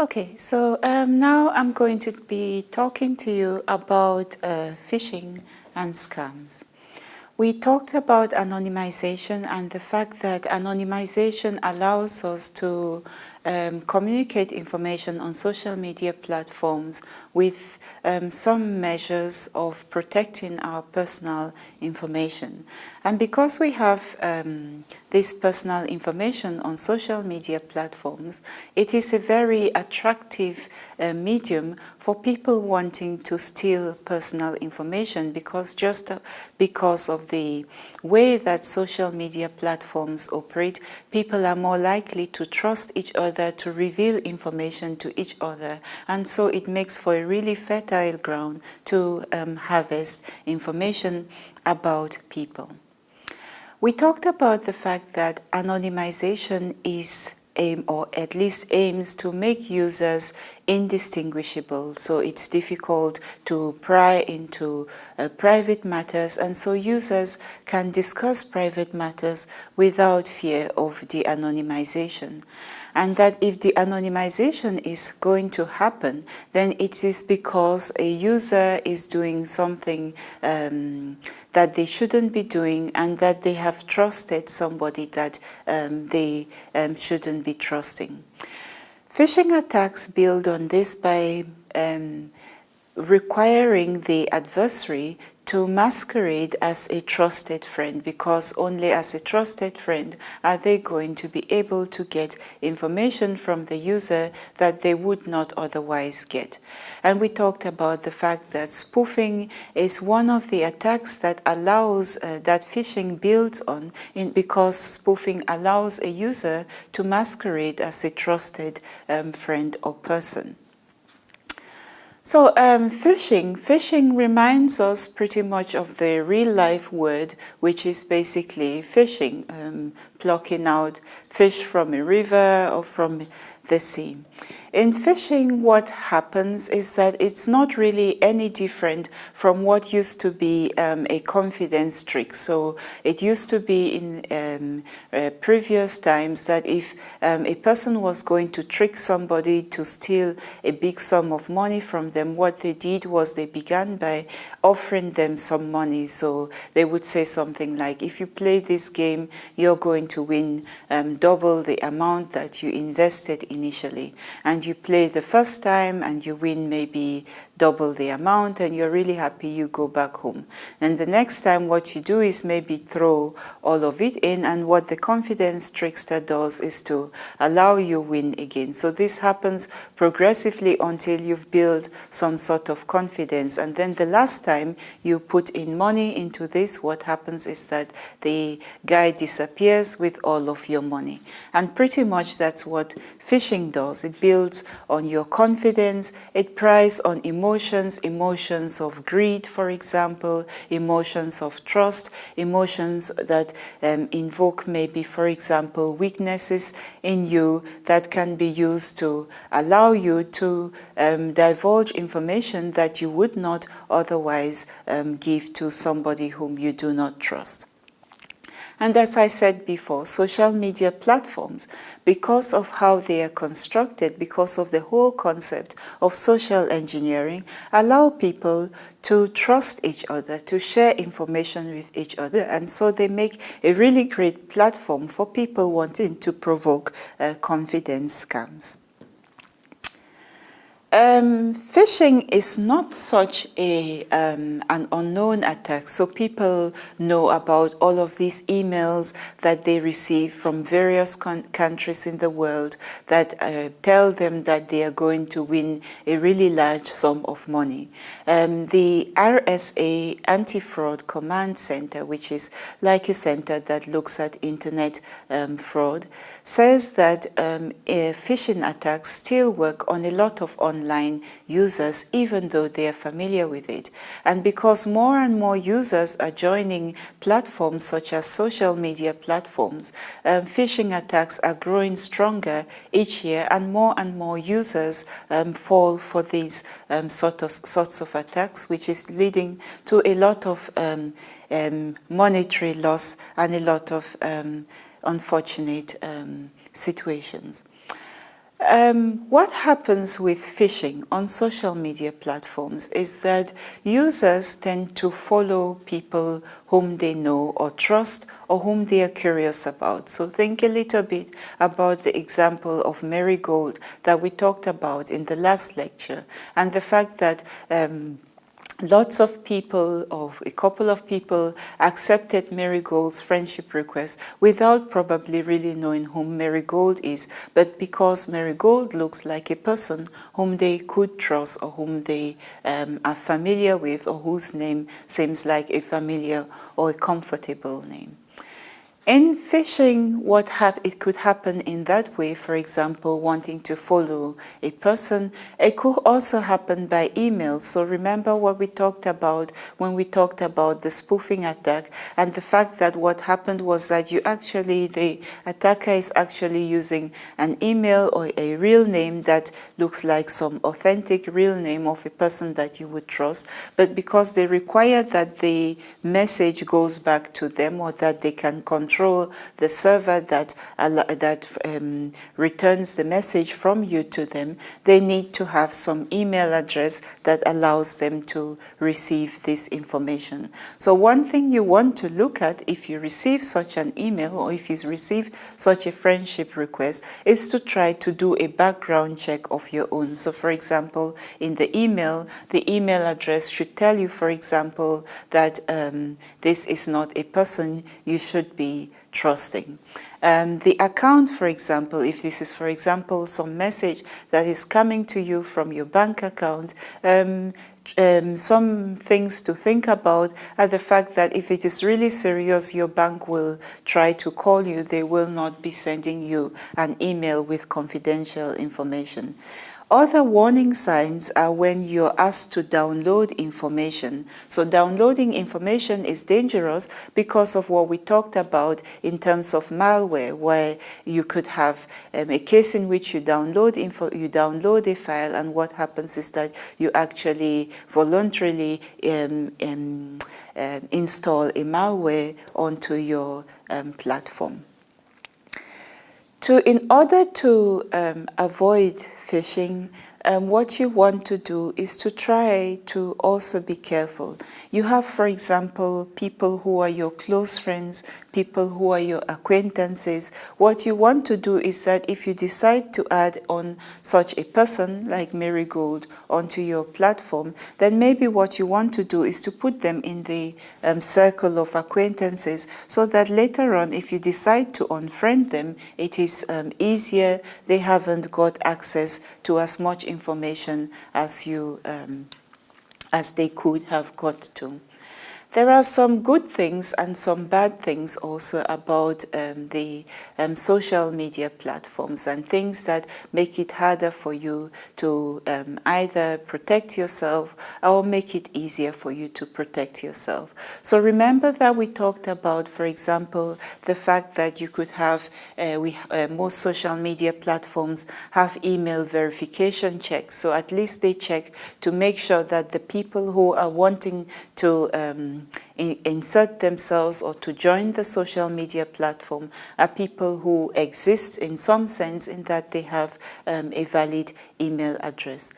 Okay, so now I'm going to be talking to you about phishing and scams. We talked about anonymization and the fact that anonymization allows us to communicate information on social media platforms with some measures of protecting our personal information. And because we have this personal information on social media platforms, it is a very attractive medium for people wanting to steal personal information because of the way that social media platforms operate. People are more likely to trust each other, to reveal information to each other, and so it makes for a really fertile ground to harvest information about people. We talked about the fact that anonymization is or at least aims to make users indistinguishable. So it's difficult to pry into private matters, and so users can discuss private matters without fear of de-anonymization. And that if the anonymization is going to happen, then it is because a user is doing something that they shouldn't be doing, and that they have trusted somebody that they shouldn't be trusting. Phishing attacks build on this by requiring the adversary to masquerade as a trusted friend, because only as a trusted friend are they going to be able to get information from the user that they would not otherwise get. And we talked about the fact that spoofing is one of the attacks that allows, that phishing builds on, because spoofing allows a user to masquerade as a trusted friend or person. So phishing reminds us pretty much of the real life word, which is basically fishing, plucking out fish from a river or from the sea. In phishing, what happens is that it's not really any different from what used to be a confidence trick. So it used to be in previous times that if a person was going to trick somebody to steal a big sum of money from them, what they did was they began by offering them some money. So they would say something like, if you play this game, you're going to win double the amount that you invested initially. And you play the first time and you win maybe double the amount, and you're really happy, you go back home. And the next time what you do is maybe throw all of it in, and what the confidence trickster does is to allow you win again. So this happens progressively until you've built some sort of confidence. And then the last time you put in money into this, what happens is that the guy disappears with all of your money. And pretty much that's what phishing does. It builds on your confidence, it preys on emotions of greed, for example, emotions of trust, emotions that invoke maybe, for example, weaknesses in you that can be used to allow you to divulge information that you would not otherwise give to somebody whom you do not trust. And as I said before, social media platforms, because of how they are constructed, because of the whole concept of social engineering, allow people to trust each other, to share information with each other. And so they make a really great platform for people wanting to provoke confidence scams. Phishing is not such an unknown attack. So people know about all of these emails that they receive from various countries in the world that tell them that they are going to win a really large sum of money. The RSA Anti-Fraud Command Center, which is like a center that looks at internet fraud, says that phishing attacks still work on a lot of online users, even though they are familiar with it. And because more and more users are joining platforms such as social media platforms, phishing attacks are growing stronger each year, and more users fall for these sorts of attacks, which is leading to a lot of monetary loss and a lot of unfortunate situations. What happens with phishing on social media platforms is that users tend to follow people whom they know or trust or whom they are curious about. So think a little bit about the example of Marigold that we talked about in the last lecture, and the fact that lots of people, or a couple of people, accepted Marigold's friendship request without probably really knowing whom Marigold is, but because Marigold looks like a person whom they could trust or whom they are familiar with, or whose name seems like a familiar or a comfortable name. In phishing, it could happen in that way, for example, wanting to follow a person. It could also happen by email. So remember what we talked about when we talked about the spoofing attack, and the fact that what happened was that the attacker is actually using an email or a real name that looks like some authentic real name of a person that you would trust, but because they require that the message goes back to them, or that they can control the server that returns the message from you to them, they need to have some email address that allows them to receive this information. So one thing you want to look at if you receive such an email, or if you receive such a friendship request, is to try to do a background check of your own. So for example, in the email address should tell you, for example, that this is not a person you should be trusting. The account, for example, if this is, for example, some message that is coming to you from your bank account, some things to think about are the fact that if it is really serious, your bank will try to call you. They will not be sending you an email with confidential information. Other warning signs are when you're asked to download information. So downloading information is dangerous because of what we talked about in terms of malware, where you could have a case in which you download a file, and what happens is that you actually voluntarily install a malware onto your platform. In order to avoid phishing, what you want to do is to try to also be careful. You have, for example, people who are your close friends, people who are your acquaintances. What you want to do is that if you decide to add on such a person like Marigold onto your platform, then maybe what you want to do is to put them in the circle of acquaintances, so that later on, if you decide to unfriend them, it is easier. They haven't got access to as much information as as they could have got to. There are some good things and some bad things also about the social media platforms, and things that make it harder for you to either protect yourself or make it easier for you to protect yourself. So remember that we talked about, for example, the fact that you could have, most social media platforms have email verification checks. So at least they check to make sure that the people who are wanting to insert themselves or to join the social media platform are people who exist in some sense, in that they have a valid email address.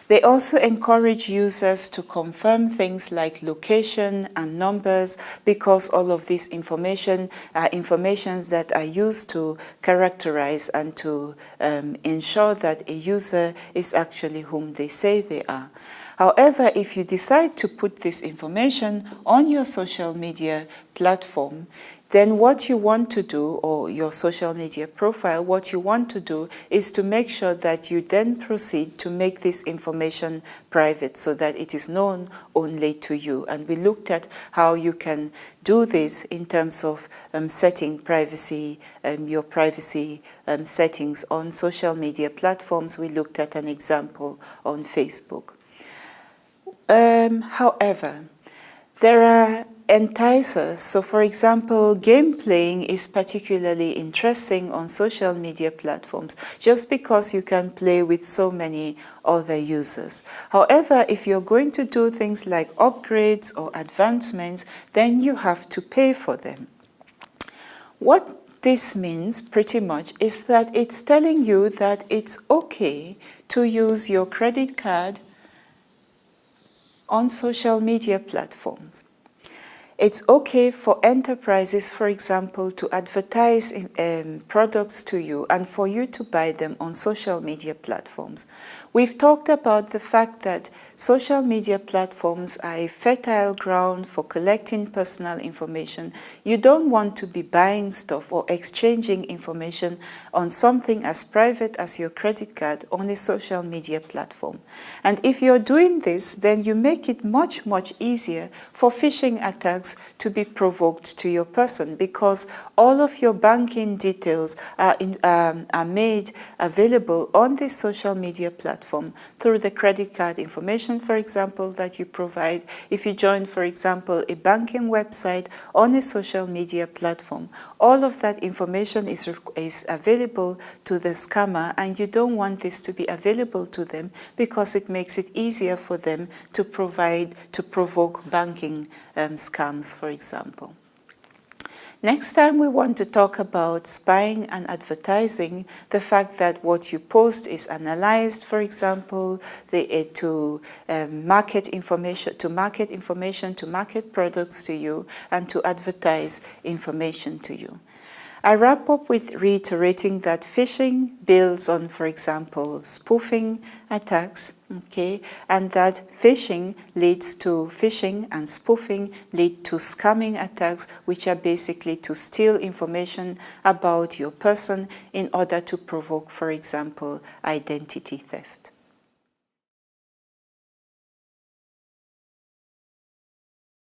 They also encourage users to confirm things like location and numbers, because all of this information are informations that are used to characterize and to ensure that a user is actually whom they say they are. However, if you decide to put this information on your social media platform, then what you want to do, or your social media profile, what you want to do is to make sure that you then proceed to make this information private, so that it is known only to you. And we looked at how you can do this in terms of setting privacy, your privacy settings on social media platforms. We looked at an example on Facebook. However, there are enticers. So for example, game playing is particularly interesting on social media platforms, just because you can play with so many other users. However, if you're going to do things like upgrades or advancements, then you have to pay for them. What this means pretty much is that it's telling you that it's okay to use your credit card on social media platforms. It's okay for enterprises, for example, to advertise products to you and for you to buy them on social media platforms. We've talked about the fact that social media platforms are a fertile ground for collecting personal information. You don't want to be buying stuff or exchanging information on something as private as your credit card on a social media platform. And if you're doing this, then you make it much, much easier for phishing attacks to be provoked to your person, because all of your banking details are made available on this social media platform through the credit card information, for example, that you provide. If you join, for example, a banking website on a social media platform, all of that information is available to the scammer, and you don't want this to be available to them because it makes it easier for them to provoke banking scams, for example. Next time we want to talk about spying and advertising, the fact that what you post is analyzed, for example, to market information, to market products to you, and to advertise information to you. I wrap up with reiterating that phishing builds on, for example, spoofing attacks, okay, and that phishing and spoofing lead to scamming attacks, which are basically to steal information about your person in order to provoke, for example, identity theft.